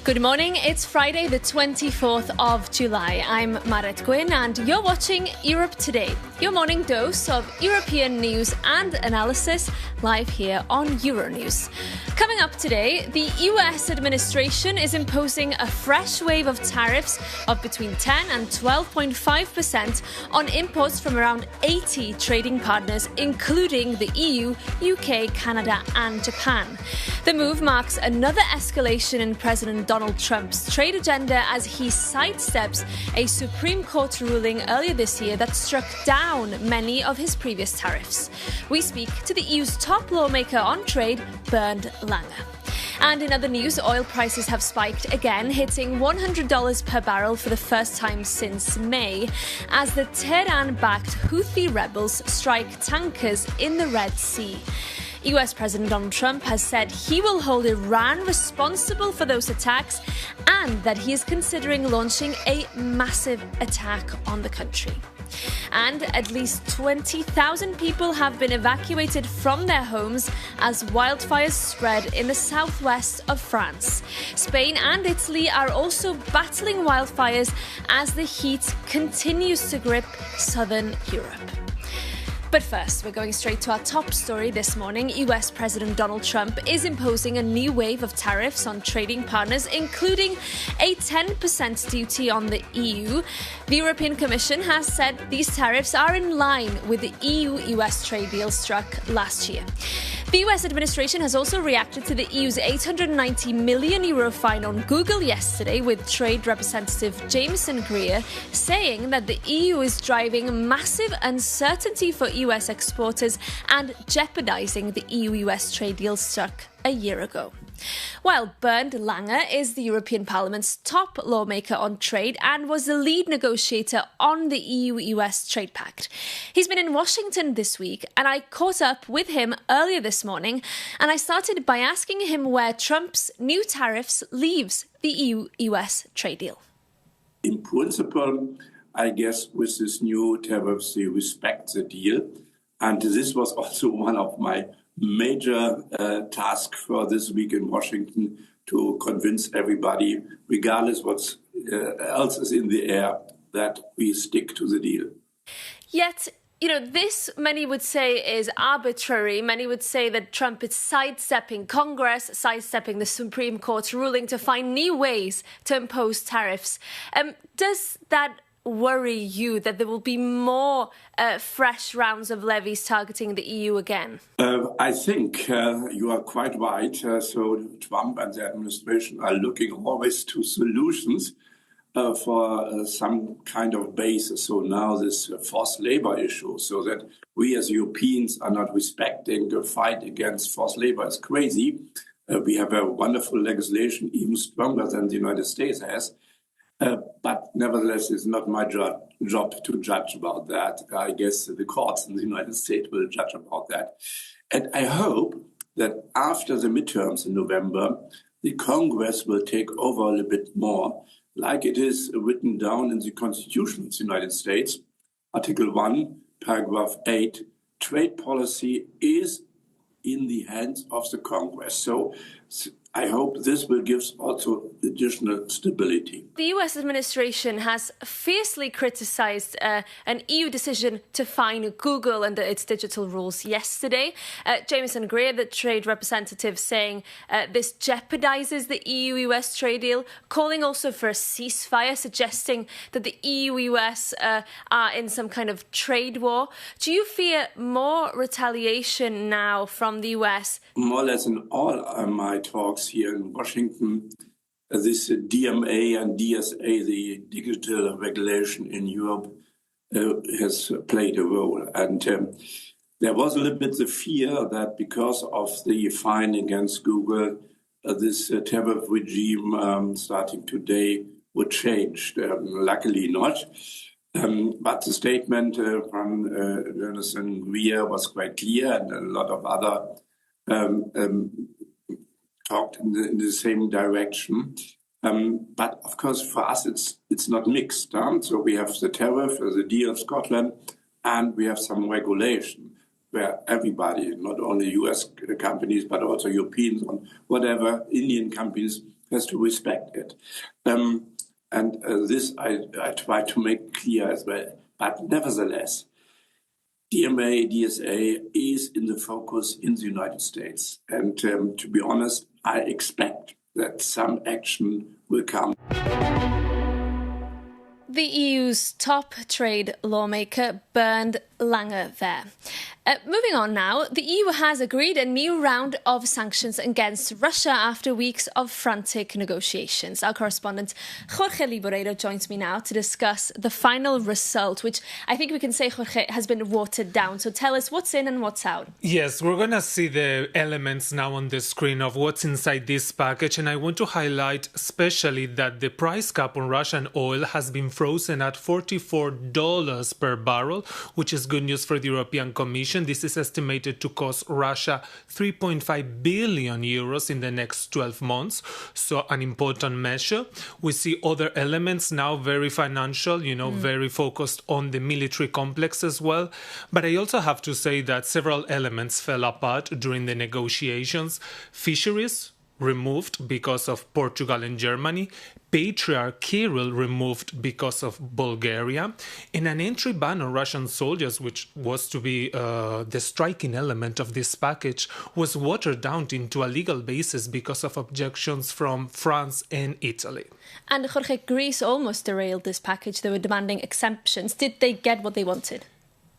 Good morning, it's Friday the 24th of July. I'm Maret Gwyn and you're watching Europe Today, your morning dose of European news and analysis live here on Euronews. Coming up today, the US administration is imposing a fresh wave of tariffs of between 10 and 12.5% on imports from around 80 trading partners, including the EU, UK, Canada and Japan. The move marks another escalation in President Donald Trump's trade agenda as he sidesteps a Supreme Court ruling earlier this year that struck down many of his previous tariffs. We speak to the EU's top lawmaker on trade, Bernd Lange. And in other news, oil prices have spiked again, hitting $100 per barrel for the first time since May, as the Tehran-backed Houthi rebels strike tankers in the Red Sea. US President Donald Trump has said he will hold Iran responsible for those attacks and that he is considering launching a massive attack on the country. And at least 20,000 people have been evacuated from their homes as wildfires spread in the southwest of France. Spain and Italy are also battling wildfires as the heat continues to grip southern Europe. But first, we're going straight to our top story this morning. US President Donald Trump is imposing a new wave of tariffs on trading partners, including a 10% duty on the EU. The European Commission has said these tariffs are in line with the EU-US trade deal struck last year. The US administration has also reacted to the EU's €890 million fine on Google yesterday, with Trade Representative Jameson Greer saying that the EU is driving massive uncertainty for US exporters and jeopardizing the EU-US trade deal struck a year ago. Well, Bernd Lange is the European Parliament's top lawmaker on trade and was the lead negotiator on the EU-US Trade Pact. He's been in Washington this week, and I caught up with him earlier this morning, and I started by asking him where Trump's new tariffs leaves the EU-US trade deal. In principle, I guess with this new tariffs, they respect the deal. And this was also one of my major task for this week in Washington, to convince everybody, regardless what else is in the air, that we stick to the deal. Yet, this many would say is arbitrary. Many would say that Trump is sidestepping Congress, sidestepping the Supreme Court's ruling to find new ways to impose tariffs. Does that worry you that there will be more fresh rounds of levies targeting the EU again? I think you are quite right. So Trump and the administration are looking always to solutions for some kind of basis. So now this forced labor issue, so that we as Europeans are not respecting the fight against forced labor is crazy. We have a wonderful legislation, even stronger than the United States has. But nevertheless, it's not my job to judge about that. I guess the courts in the United States will judge about that. And I hope that after the midterms in November, the Congress will take over a little bit more, like it is written down in the Constitution of the United States. Article 1, paragraph 8, trade policy is in the hands of the Congress. So I hope this will give also additional stability. The US administration has fiercely criticized an EU decision to fine Google under its digital rules yesterday. Jameson Greer, the trade representative, saying this jeopardizes the EU-US trade deal, calling also for a ceasefire, suggesting that the EU-US are in some kind of trade war. Do you fear more retaliation now from the US? More or less in all my talks here in Washington, this DMA and DSA, the digital regulation in Europe, has played a role. And there was a little bit the fear that because of the fine against Google, this tariff regime starting today would change. Luckily not. But the statement from Jameson Greer was quite clear, and a lot of other talked in the same direction. But of course, for us, it's not mixed. So we have the tariff, the deal of Scotland, and we have some regulation where everybody, not only US companies, but also Europeans and whatever, Indian companies, has to respect it. This I try to make clear as well. But nevertheless, DMA, DSA is in the focus in the United States. And to be honest, I expect that some action will come. The EU's top trade lawmaker, Bernd Lange, there. Moving on now, the EU has agreed a new round of sanctions against Russia after weeks of frantic negotiations. Our correspondent Jorge Liboreiro joins me now to discuss the final result, which I think we can say, Jorge, has been watered down. So tell us what's in and what's out. Yes, we're going to see the elements now on the screen of what's inside this package. And I want to highlight especially that the price cap on Russian oil has been frozen at $44 per barrel, which is good news for the European Commission. This is estimated to cost Russia 3.5 billion euros in the next 12 months. So an important measure. We see other elements now very financial, very focused on the military complex as well. But I also have to say that several elements fell apart during the negotiations. Fisheries removed because of Portugal and Germany, Patriarch Kirill removed because of Bulgaria, and an entry ban on Russian soldiers, which was to be the striking element of this package, was watered down into a legal basis because of objections from France and Italy. And Jorge, Greece almost derailed this package. They were demanding exemptions. Did they get what they wanted?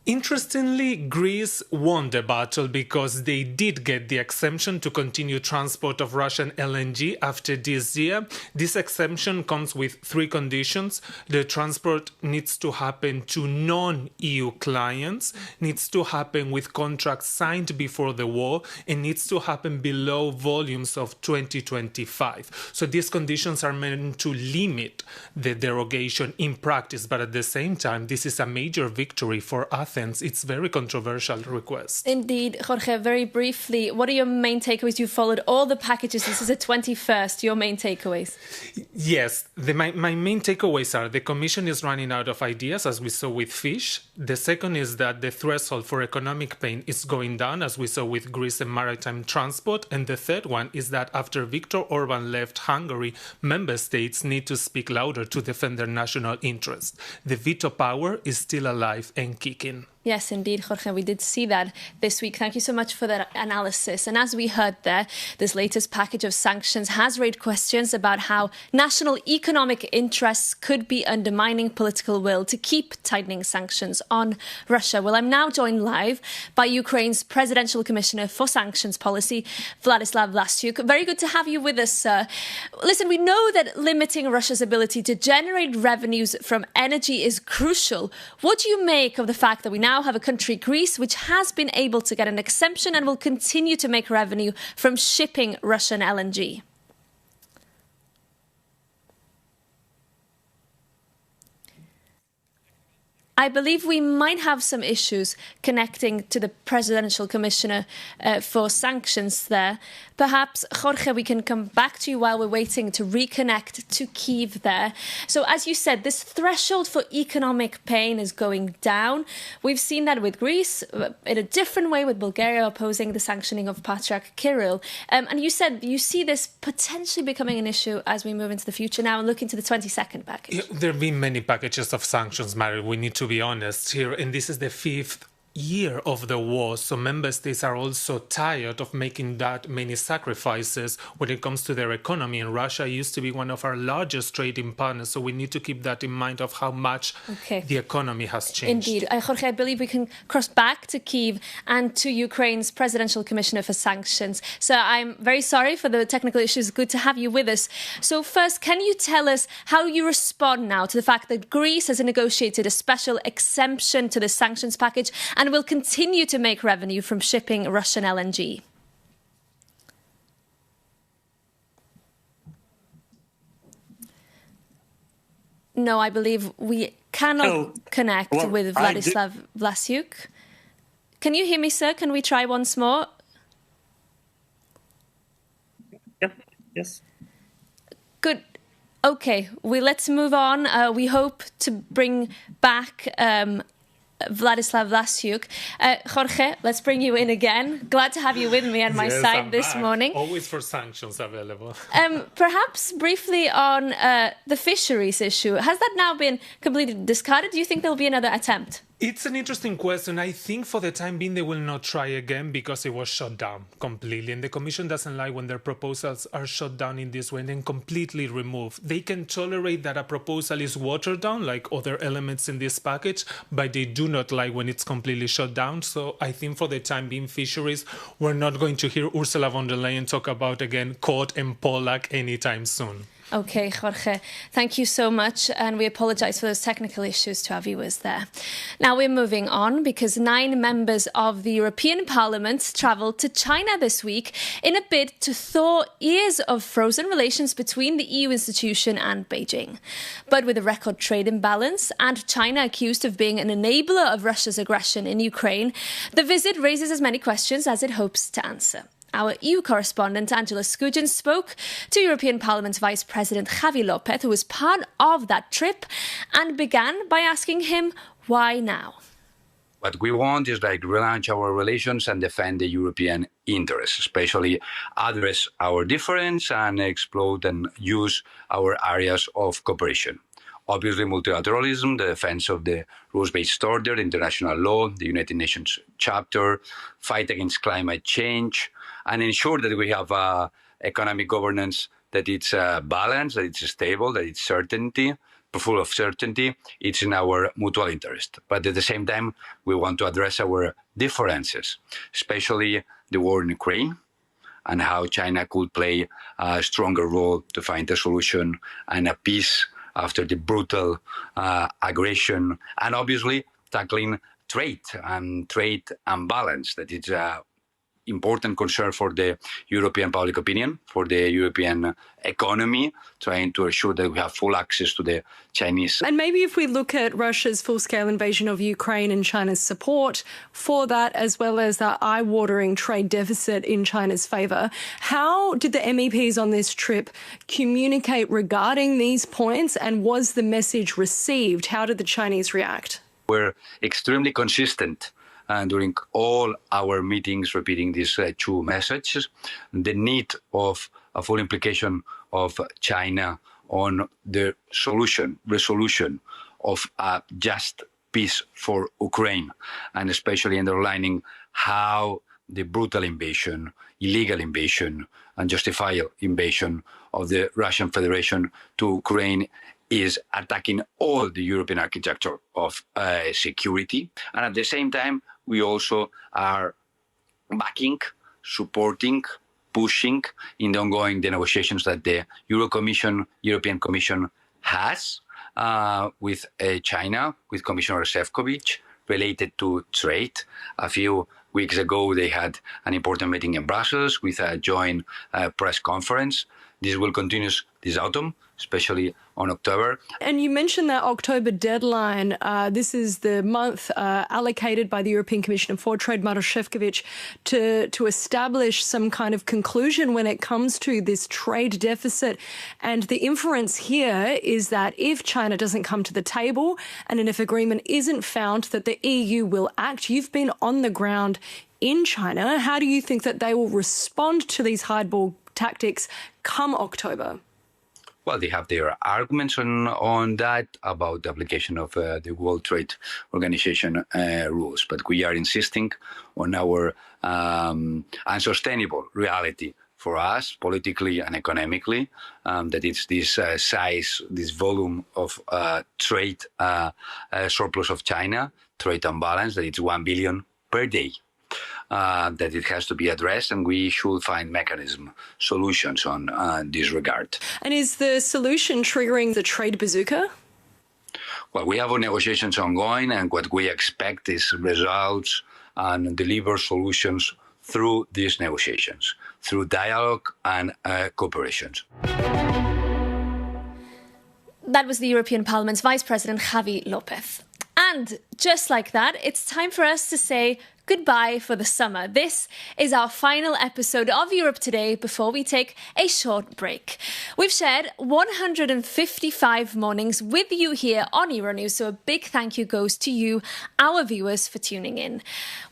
Interestingly, Greece won the battle because they did get the exemption to continue transport of Russian LNG after this year. This exemption comes with three conditions. The transport needs to happen to non-EU clients, needs to happen with contracts signed before the war, and needs to happen below volumes of 2025. So these conditions are meant to limit the derogation in practice, but at the same time, this is a major victory for Athens. It's a very controversial request. Indeed. Jorge, very briefly, what are your main takeaways? You followed all the packages. This is the 21st. Your main takeaways? Yes, my main takeaways are the Commission is running out of ideas, as we saw with fish. The second is that the threshold for economic pain is going down, as we saw with Greece and maritime transport. And the third one is that after Viktor Orban left Hungary, member states need to speak louder to defend their national interest. The veto power is still alive and kicking. Yes, indeed, Jorge, we did see that this week. Thank you so much for that analysis. And as we heard there, this latest package of sanctions has raised questions about how national economic interests could be undermining political will to keep tightening sanctions on Russia. Well, I'm now joined live by Ukraine's Presidential Commissioner for Sanctions Policy, Vladislav Vlasyuk. Very good to have you with us, sir. Listen, we know that limiting Russia's ability to generate revenues from energy is crucial. What do you make of the fact that we now have a country, Greece, which has been able to get an exemption and will continue to make revenue from shipping Russian LNG? I believe we might have some issues connecting to the Presidential Commissioner for Sanctions there. Perhaps, Jorge, we can come back to you while we're waiting to reconnect to Kyiv there. So, as you said, this threshold for economic pain is going down. We've seen that with Greece, in a different way with Bulgaria opposing the sanctioning of Patriarch Kirill. And you said you see this potentially becoming an issue as we move into the future now and look into the 22nd package. Yeah, there have been many packages of sanctions, Mary. We need to be honest here, and this is the fifth year of the war, so member states are also tired of making that many sacrifices when it comes to their economy. And Russia used to be one of our largest trading partners, so we need to keep that in mind of how much the economy has changed. Indeed. Jorge, I believe we can cross back to Kyiv and to Ukraine's Presidential Commissioner for Sanctions. So I'm very sorry for the technical issues. Good to have you with us. So first, can you tell us how you respond now to the fact that Greece has negotiated a special exemption to the sanctions package and will continue to make revenue from shipping Russian LNG? No, I believe we cannot connect with Vladislav Vlasyuk. Can you hear me, sir? Can we try once more? Yes. Good. Okay, let's move on. We hope to bring back Vladislav Vlasiuk. Jorge, let's bring you in again. Glad to have you with me on my side this morning. Always for sanctions available. Perhaps briefly on the fisheries issue. Has that now been completely discarded? Do you think there'll be another attempt? It's an interesting question. I think for the time being, they will not try again because it was shut down completely. And the Commission doesn't like when their proposals are shut down in this way and then completely removed. They can tolerate that a proposal is watered down, like other elements in this package, but they do not like when it's completely shut down. So I think for the time being, fisheries, we're not going to hear Ursula von der Leyen talk about, again, cod and pollock anytime soon. Okay, Jorge, thank you so much. And we apologise for those technical issues to our viewers there. Now we're moving on because 9 members of the European Parliament travelled to China this week in a bid to thaw years of frozen relations between the EU institution and Beijing. But with a record trade imbalance and China accused of being an enabler of Russia's aggression in Ukraine, the visit raises as many questions as it hopes to answer. Our EU correspondent, Angela Skujin, spoke to European Parliament's Vice President Javi Lopez, who was part of that trip, and began by asking him, why now? What we want is relaunch our relations and defend the European interests, especially address our difference and explore and use our areas of cooperation. Obviously, multilateralism, the defense of the rules-based order, international law, the United Nations chapter, fight against climate change, and ensure that we have economic governance that it's balanced, that it's stable, that it's full of certainty. It's in our mutual interest. But at the same time, we want to address our differences, especially the war in Ukraine and how China could play a stronger role to find a solution and a peace after the brutal aggression, and obviously tackling trade imbalance that is important concern for the European public opinion, for the European economy, trying to ensure that we have full access to the Chinese. And maybe if we look at Russia's full-scale invasion of Ukraine and China's support for that, as well as that eye-watering trade deficit in China's favour, how did the MEPs on this trip communicate regarding these points, and was the message received? How did the Chinese react? We're extremely consistent during all our meetings, repeating these 2 messages, the need of a full implication of China on the resolution of a just peace for Ukraine, and especially underlining how the brutal invasion, illegal invasion, unjustified invasion of the Russian Federation to Ukraine is attacking all the European architecture of security. And at the same time, we also are backing, supporting, pushing in the ongoing negotiations that the European Commission has with China, with Commissioner Šefčovič, related to trade. A few weeks ago, they had an important meeting in Brussels with a joint press conference. This will continue this autumn, especially on October. And you mentioned that October deadline. This is the month allocated by the European Commissioner for Trade, Maroš Šefčovič, to establish some kind of conclusion when it comes to this trade deficit. And the inference here is that if China doesn't come to the table and if agreement isn't found, that the EU will act. You've been on the ground in China. How do you think that they will respond to these hardball tactics come October? Well, they have their arguments on that about the application of the World Trade Organization rules. But we are insisting on our unsustainable reality for us, politically and economically, that it's this size, this volume of trade surplus of China, trade imbalance, that it's 1 billion per day. That it has to be addressed, and we should find solutions on this regard. And is the solution triggering the trade bazooka? Well, we have our negotiations ongoing, and what we expect is results and deliver solutions through these negotiations, through dialogue and cooperation. That was the European Parliament's Vice President Javi Lopez. And just like that, it's time for us to say goodbye for the summer. This is our final episode of Europe Today before we take a short break. We've shared 155 mornings with you here on Euronews, so a big thank you goes to you, our viewers, for tuning in.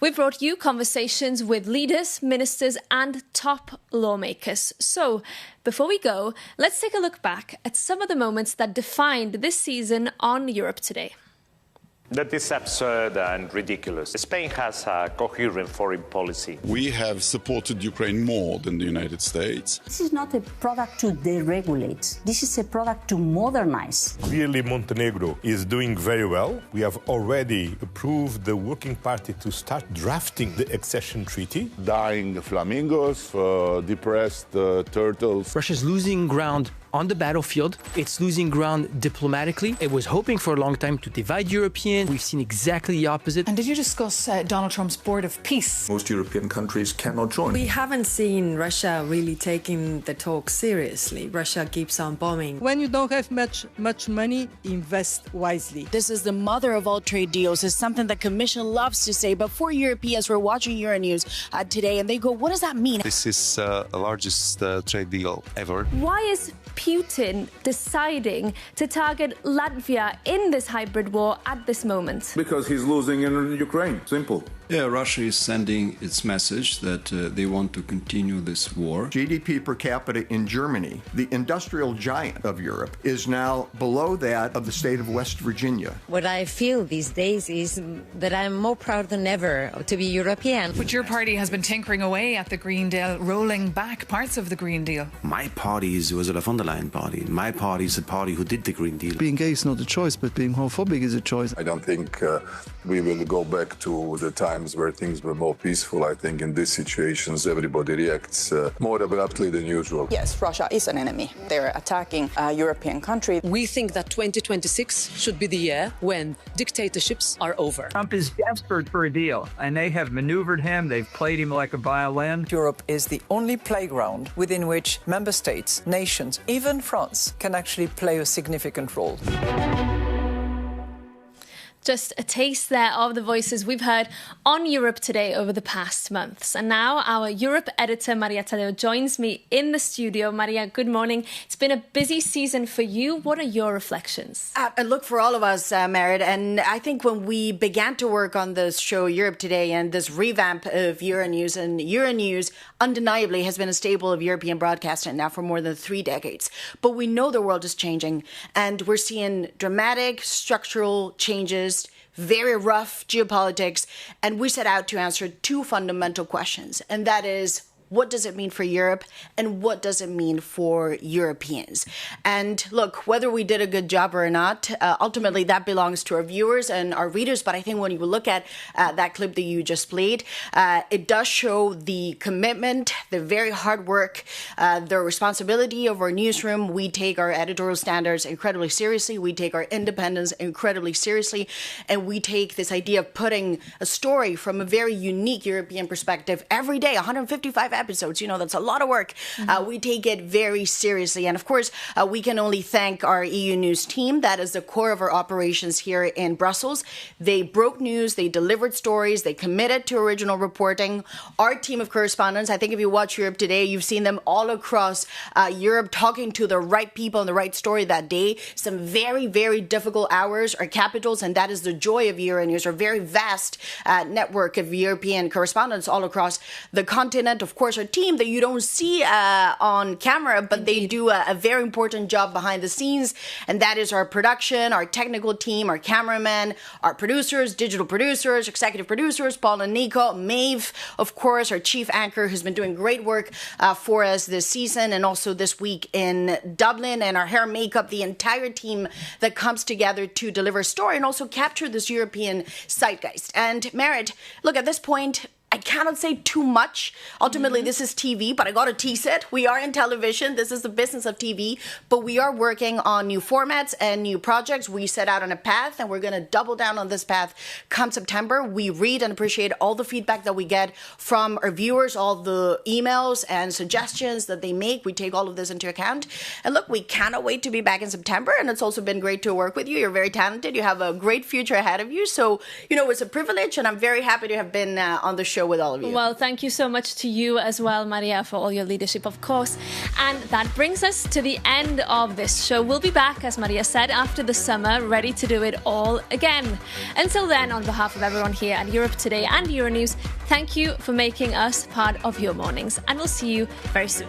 We've brought you conversations with leaders, ministers and top lawmakers. So, before we go, let's take a look back at some of the moments that defined this season on Europe Today. That is absurd and ridiculous. Spain has a coherent foreign policy. We have supported Ukraine more than the United States. This is not a product to deregulate. This is a product to modernize. Clearly, Montenegro is doing very well. We have already approved the Working Party to start drafting the accession treaty. Dying flamingos, depressed turtles. Russia's losing ground on the battlefield. It's losing ground diplomatically. It was hoping for a long time to divide Europeans. We've seen exactly the opposite. And did you discuss Donald Trump's Board of Peace? Most European countries cannot join. We haven't seen Russia really taking the talk seriously. Russia keeps on bombing. When you don't have much money, invest wisely. This is the mother of all trade deals. It's something the Commission loves to say. But for Europeans who are watching Euronews today and they go, what does that mean? This is the largest trade deal ever. Why is Putin deciding to target Latvia in this hybrid war at this moment? Because he's losing in Ukraine. Simple. Yeah, Russia is sending its message that they want to continue this war. GDP per capita in Germany, the industrial giant of Europe, is now below that of the state of West Virginia. What I feel these days is that I'm more proud than ever to be European. But your party has been tinkering away at the Green Deal, rolling back parts of the Green Deal. My party is Ursula von der Leyen party. My party is the party who did the Green Deal. Being gay is not a choice, but being homophobic is a choice. I don't think we will go back to the times where things were more peaceful. I think in these situations everybody reacts more abruptly than usual. Yes, Russia is an enemy. They're attacking a European country. We think that 2026 should be the year when dictatorships are over. Trump is desperate for a deal, and they have maneuvered him. They've played him like a violin. Europe is the only playground within which member states, nations, even France, can actually play a significant role. Just a taste there of the voices we've heard on Europe Today over the past months. And now our Europe editor, Maria Tadeo, joins me in the studio. Maria, good morning. It's been a busy season for you. What are your reflections? Look, for all of us, Merit, and I think when we began to work on this show, Europe Today, and this revamp of Euronews, and Euronews undeniably has been a staple of European broadcasting now for more than 3 decades. But we know the world is changing, and we're seeing dramatic structural changes, very rough geopolitics, and we set out to answer 2 fundamental questions, and that is, what does it mean for Europe and what does it mean for Europeans? And look, whether we did a good job or not, ultimately that belongs to our viewers and our readers. But I think when you look at that clip that you just played, it does show the commitment, the very hard work, the responsibility of our newsroom. We take our editorial standards incredibly seriously. We take our independence incredibly seriously. And we take this idea of putting a story from a very unique European perspective every day, 155 episodes, that's a lot of work. We take it very seriously. And of course, we can only thank our EU News team. That is the core of our operations here in Brussels. They broke news, they delivered stories, they committed to original reporting. Our team of correspondents, I think if you watch Europe Today, you've seen them all across Europe talking to the right people and the right story that day. Some very, very difficult hours, our capitals, and that is the joy of Euronews, our very vast network of European correspondents all across the continent. Of course, our team that you don't see on camera, but they do a very important job behind the scenes. And that is our production, our technical team, our cameramen, our producers, digital producers, executive producers, Paul and Nico, Maeve, of course, our chief anchor who's been doing great work for us this season and also this week in Dublin, and our hair and makeup, the entire team that comes together to deliver a story and also capture this European zeitgeist. And Merit, look, at this point, I cannot say too much. Ultimately, this is TV, but I got to tease it. We are in television. This is the business of TV, but we are working on new formats and new projects. We set out on a path, and we're going to double down on this path come September. We read and appreciate all the feedback that we get from our viewers, all the emails and suggestions that they make. We take all of this into account. And look, we cannot wait to be back in September, and it's also been great to work with you. You're very talented. You have a great future ahead of you. So, it's a privilege, and I'm very happy to have been on the show with all of you. Well, thank you so much to you as well, Maria, for all your leadership, of course. And that brings us to the end of this show. We'll be back, as Maria said, after the summer, ready to do it all again. Until then, on behalf of everyone here at Europe Today and Euronews, thank you for making us part of your mornings, and we'll see you very soon.